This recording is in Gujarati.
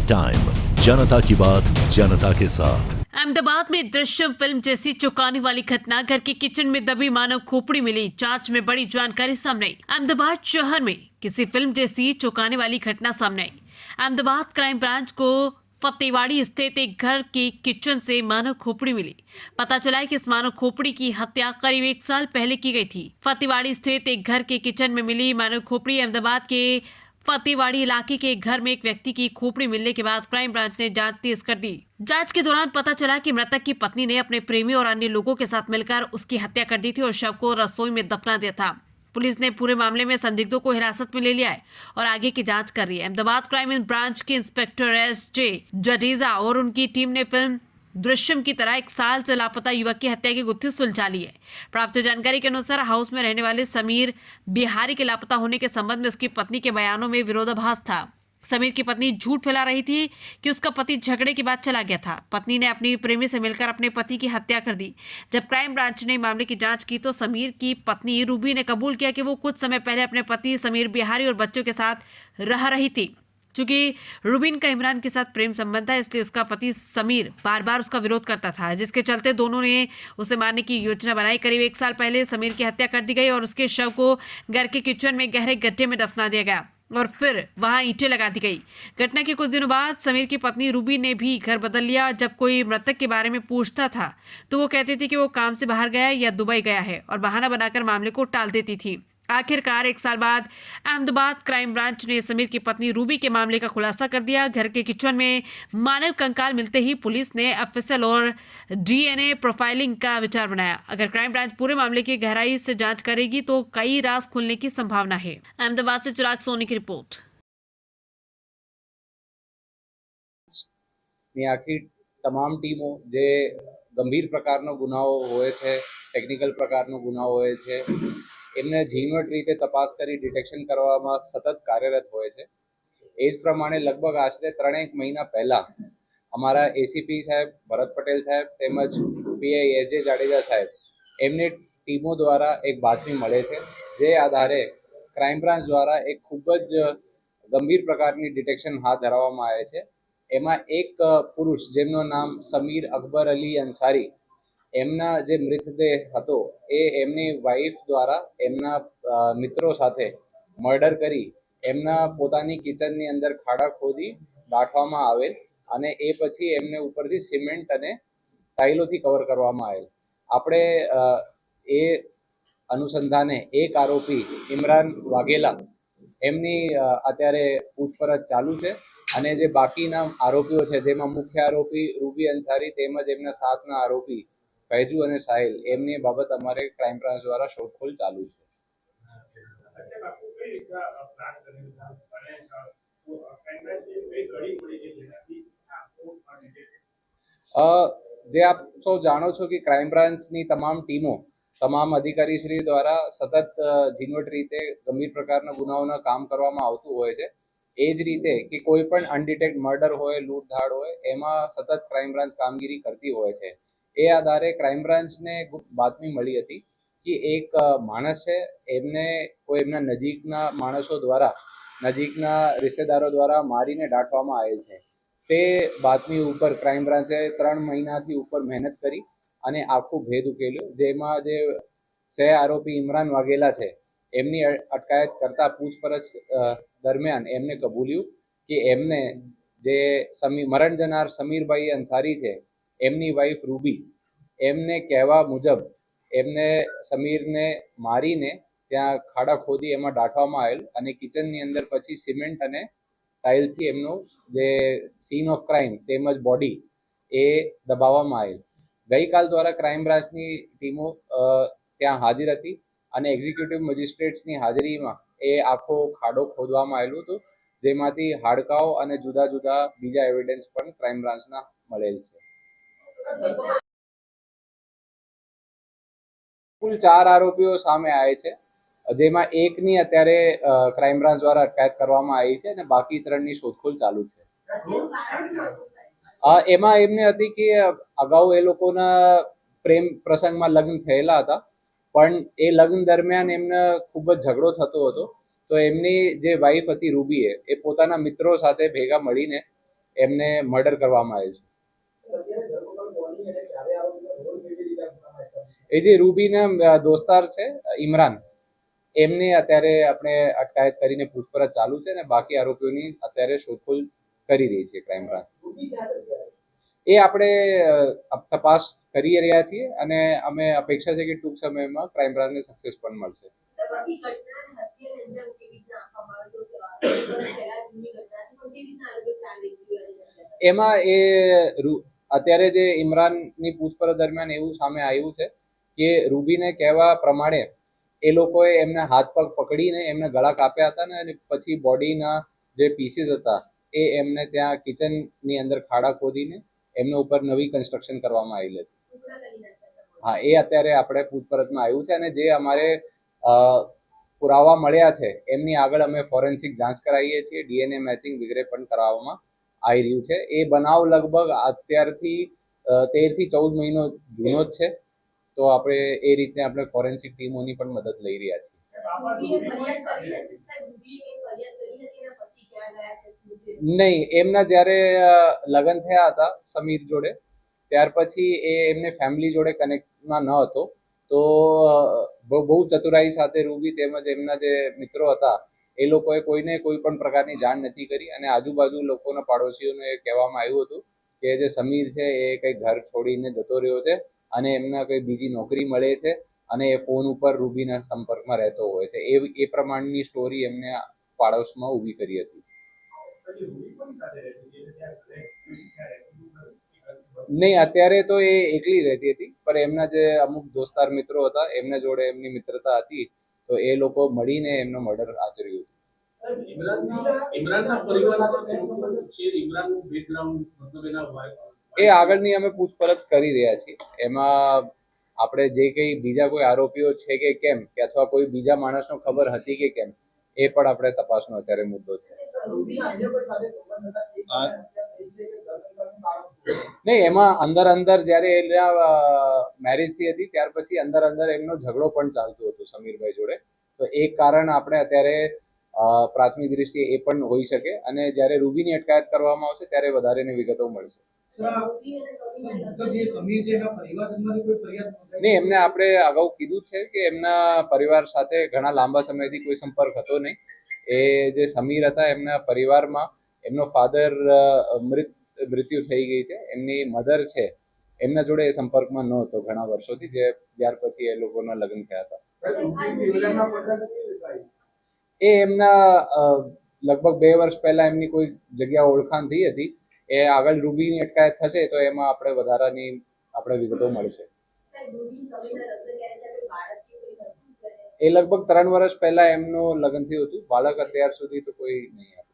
टाइम, जनता की बात जनता के साथ। अहमदाबाद में दृश्यम फिल्म जैसी चौंकाने वाली घटना, घर के किचन में दबी मानव खोपड़ी मिली, जांच में बड़ी जानकारी सामने आई। अहमदाबाद शहर में किसी फिल्म जैसी चौंकाने वाली घटना सामने आई। अहमदाबाद क्राइम ब्रांच को फतेवाड़ी स्थित एक घर के किचन से मानव खोपड़ी मिली। पता चला है कि इस मानव खोपड़ी की हत्या करीब 1 साल पहले की गई थी। फतेवाड़ी स्थित एक घर के किचन में मिली मानव खोपड़ी अहमदाबाद के फतेवाड़ी इलाके के एक घर में एक व्यक्ति की खोपड़ी मिलने के बाद क्राइम ब्रांच ने जांच तेज कर दी। जांच के दौरान पता चला कि मृतक की पत्नी ने अपने प्रेमी और अन्य लोगों के साथ मिलकर उसकी हत्या कर दी थी और शव को रसोई में दफना दिया था। पुलिस ने पूरे मामले में संदिग्धों को हिरासत में ले लिया है और आगे की जांच कर रही है। अहमदाबाद क्राइम ब्रांच के इंस्पेक्टर एस.जे. जडेजा और उनकी टीम ने फिल्म दृश्यम की तरह 1 साल से लापता युवक की हत्या की गुत्थी सुलझा ली है। प्राप्त जानकारी के अनुसार हाउस में रहने वाले समीर बिहारी के लापता होने के संबंध में उसकी पत्नी के बयानों में विरोधाभास था। समीर की पत्नी झूठ फैला रही थी कि उसका पति झगड़े के बाद चला गया था। पत्नी ने अपनी प्रेमी से मिलकर अपने पति की हत्या कर दी। जब क्राइम ब्रांच ने मामले की जांच की तो समीर की पत्नी रूबी ने कबूल किया कि वो कुछ समय पहले अपने पति समीर बिहारी और बच्चों के साथ रह रही थी। चूंकि रूबीन का इमरान के साथ प्रेम संबंध था, इसलिए उसका पति समीर बार बार उसका विरोध करता था, जिसके चलते दोनों ने उसे मारने की योजना बनाई। करीब 1 साल पहले समीर की हत्या कर दी गई और उसके शव को घर के किचन में गहरे गड्ढे में दफना दिया गया और फिर वहां ईंटें लगा दी गई। घटना के कुछ दिनों बाद समीर की पत्नी रूबी ने भी घर बदल लिया। जब कोई मृतक के बारे में पूछता था तो वो कहती थी कि वो काम से बाहर गया या दुबई गया है और बहाना बनाकर मामले को टाल देती थी। आखिरकार 1 साल बाद अहमदाबाद क्राइम ब्रांच ने समीर की पत्नी रूबी के मामले का खुलासा कर दिया। घर के किचन में मानव कंकाल मिलते ही पुलिस ने एफएसएल और डीएनए प्रोफाइलिंग का विचार बनाया। अगर क्राइम ब्रांच पूरे मामले की गहराई से जांच करेगी तो कई राज खुलने की संभावना है। अहमदाबाद से चिराग सोनी की रिपोर्ट। આખી તમામ ટીમો જે ગંભીર પ્રકારનો ગુનાઓ હોય છે, ટેકનિકલ પ્રકારનો ગુનાઓ હોય છે, એમને ઝીણવટ રીતે તપાસ કરી ડિટેક્શન કરવામાં સતત કાર્યરત હોય છે। એ જ પ્રમાણે લગભગ આશરે 3 મહિના પહેલા અમારા એસીપી સાહેબ ભરત પટેલ સાહેબ તેમજ પીઆઈ એસ.જે. જાડેજા સાહેબ એમની ટીમો દ્વારા એક બાતમી મળે છે, જે આધારે ક્રાઇમ બ્રાન્ચ દ્વારા એક ખૂબ જ ગંભીર પ્રકારની ડિટેક્શન હાથ ધરવામાં આવે છે। એમાં એક પુરુષ જેમનું નામ સમીર અકબર અલી અંસારી, એમના જે મૃતદેહ હતો એ એમની વાઈફ દ્વારા એમના મિત્રો સાથે મર્ડર કરી એમના પોતાની કિચનની અંદર ખાડા ખોદી દાટવામાં આવેલ અને એ પછી એમને ઉપરથી સિમેન્ટ અને ટાઇલોથી કવર કરવામાં આવેલ। આપણે એ અનુસંધાને એક આરોપી ઇમરાન વાઘેલા એમની અત્યારે પૂછપરછ ચાલુ છે અને જે બાકીના આરોપીઓ છે જેમાં મુખ્ય આરોપી રૂબી અંસારી તેમજ એમના સાથના આરોપી ફૈજુ અને સાહિલ એમની બાબત અમારે ક્રાઇમ બ્રાન્ચ દ્વારા શોધખોળ ચાલુ છે। જે આપ સૌ જાણો છો કે ક્રાઇમ બ્રાન્ચની તમામ ટીમો તમામ અધિકારીશ્રી દ્વારા સતત ઝીણવટ રીતે ગંભીર પ્રકારના ગુનાઓના કામ કરવામાં આવતું હોય છે। એ જ રીતે કે કોઈ પણ અનડિટેક્ટ મર્ડર હોય, લૂંટધાડ હોય, એમાં સતત ક્રાઇમ બ્રાન્ચ કામગીરી કરતી હોય છે। એ આધારે ક્રાઇમ બ્રાન્ચને બાતમી મળી હતી કે એક માણસ છે, એમને કોઈ એમના નજીકના માણસો દ્વારા, નજીકના રિશ્તેદારો દ્વારા મારીને દાટવામાં આવેલ છે। તે બાતમી ઉપર ક્રાઇમ બ્રાન્ચે 3 મહિનાથી ઉપર મહેનત કરી અને આખું ભેદ ઉકેલ્યો, જેમાં જે સહ આરોપી ઇમરાન વાઘેલા છે એમની અટકાયત કરતા પૂછપરછ દરમિયાન એમને કબૂલ્યું કે એમને જે મરણ જનાર સમીરભાઈ અંસારી છે એમની વાઈફ રૂબી એમને કહેવા મુજબ એમને સમીરને મારીને ત્યાં ખાડા ખોદી એમાં દાટવામાં આવેલ અને કિચનની અંદર પછી સિમેન્ટ અને ટાઇલથી એમનું જે સીન ઓફ ક્રાઇમ તેમજ બોડી એ દબાવવામાં આવેલ। ગઈકાલ દ્વારા ક્રાઇમ બ્રાન્ચની ટીમો ત્યાં હાજર હતી અને એક્ઝિક્યુટિવ મેજિસ્ટ્રેટ્સની હાજરીમાં એ આખો ખાડો ખોદવામાં આવેલું હતું, જેમાંથી હાડકાઓ અને જુદા જુદા બીજા એવિડન્સ પણ ક્રાઇમ બ્રાન્ચના મળેલ છે। કુલ 4 આરોપીઓ સામે આવે છે, જેમાં એકની અત્યારે ક્રાઇમ બ્રાન્ચ દ્વારા અટકાયત કરવામાં આવી છે અને બાકી 3ની શોધખોળ ચાલુ છે। એમાં એમને હતી કે અગાઉ એ લોકોના પ્રેમ પ્રસંગમાં લગ્ન થયેલા હતા, પણ એ લગ્ન દરમિયાન એમને ખૂબ જ ઝઘડો થતો હતો। તો એમની જે વાઈફ હતી રૂબીએ એ પોતાના મિત્રો સાથે ભેગા મળીને એમને મર્ડર કરવામાં આવ્યું છે. એ જે રૂબીના દોસ્તાર છે ઇમરાન, એમની અત્યારે આપણે અટકાયત કરીને પૂછપરછ ચાલુ છે અને બાકી આરોપીઓની અત્યારે શોધખોળ કરી રહી છે ક્રાઇમ બ્રાન્ચ. એ આપણે તપાસ કરી રહ્યા છીએ અને અમે અપેક્ષા છે કે ટૂંક સમયમાં ક્રાઇમ બ્રાન્ચને સક્સેસ પણ મળશે. એમાં અત્યારે જે ઇમરાનની પૂછપરછ દરમિયાન એવું સામે આવ્યું છે કે રૂબીને કહેવા પ્રમાણે એ લોકોએ એમને હાથ પગ પકડીને એમને ગળા કાપ્યા હતા ને પછી બોડીના જે પીસીસ હતા એ એમને ત્યાં કિચનની અંદર ખાડા ખોદીને એમના ઉપર નવી કન્સ્ટ્રક્શન કરવામાં આવેલી હતી. હા, એ અત્યારે આપણે પૂછપરછમાં આવ્યું છે અને જે અમારે પુરાવા મળ્યા છે એમની આગળ અમે ફોરેન્સિક જાંચ કરાવીએ છીએ, ડીએનએ મેચિંગ વગેરે પણ કરાવવામાં આવી રહ્યું છે. એ બનાવ લગભગ અત્યારથી 13 થી 14 મહિનો જૂનો જ છે, તો આપણે એ રીતે આપણે ફોરેન્સિક ટીમોની પણ મદદ લઈ રહ્યા છીએ. નહીં, એમના જ્યારે લગ્ન થયા હતા સમીર જોડે ત્યાર પછી એ એમને ફેમિલી જોડે કનેક્ટમાં ન હતો, તો બહુ ચતુરાઈ સાથે રૂબી તેમજ એમના જે મિત્રો હતા એ લોકોએ કોઈને કોઈ પણ પ્રકારની જાણ નથી કરી અને આજુબાજુ લોકોના પાડોશીઓને કહેવામાં આવ્યું હતું કે જે સમીર છે એ કંઈક ઘર છોડીને જતો રહ્યો છે અને એમને કંઈ બીજી નોકરી મળે છે અને એ ફોન ઉપર રૂબીના સંપર્કમાં રહેતો હોય છે. એ પ્રમાણની સ્ટોરી એમને પાડોશમાં ઊભી કરી હતી. નહીં, અત્યારે તો એ એકલી રહેતી હતી, પણ એમના જે અમુક દોસ્તાર મિત્રો હતા એમના જોડે એમની મિત્રતા હતી, તો એ લોકો મળીને એમનો મર્ડર આચર્યું હતું. એ આગળની અમે પૂછપરછ કરી રહ્યા છીએ. એમાં આપણે જે કંઈ બીજા કોઈ આરોપીઓ છે કે કેમ, કે અથવા કોઈ બીજા માણસનો ખબર હતી કે કેમ, એ પણ આપણે તપાસનો અત્યારે મુદ્દો છે. નહીં, એમાં અંદર જ્યારે એના મેરેજ થઈ હતી ત્યાર પછી અંદર એમનો ઝઘડો પણ ચાલતો હતો સમીરભાઈ જોડે, તો એક કારણ આપણે અત્યારે પ્રાથમિક દ્રષ્ટિએ એ પણ હોઈ શકે અને જ્યારે રૂબીની અટકાયત કરવામાં આવશે ત્યારે વધારેની વિગતો મળશે. નહીં, એમને આપણે અગાઉ કીધું છે કે એમના પરિવાર સાથે ઘણા લાંબા સમયથી કોઈ સંપર્ક હતો નહીં. એ જે સમીર હતા એમના પરિવારમાં એમનો ફાધર મૃત્યુ થઈ ગઈ છે, એમની મધર છે એમના જોડે એ સંપર્કમાં ન હતો ઘણા વર્ષોથી, ત્યાર પછી એ લોકોના લગ્ન થયા હતા. એ એમના લગભગ 2 વર્ષ પહેલા એમની કોઈ જગ્યા ઓળખાણ થઈ હતી. એ આગળ રૂબીની અટકાયત થશે તો એમાં આપણે વધારાની વિગતો મળશે. એ લગભગ 3 વર્ષ પહેલા એમનું લગ્ન થયું હતું. બાળક અત્યાર સુધી તો કોઈ નહીં.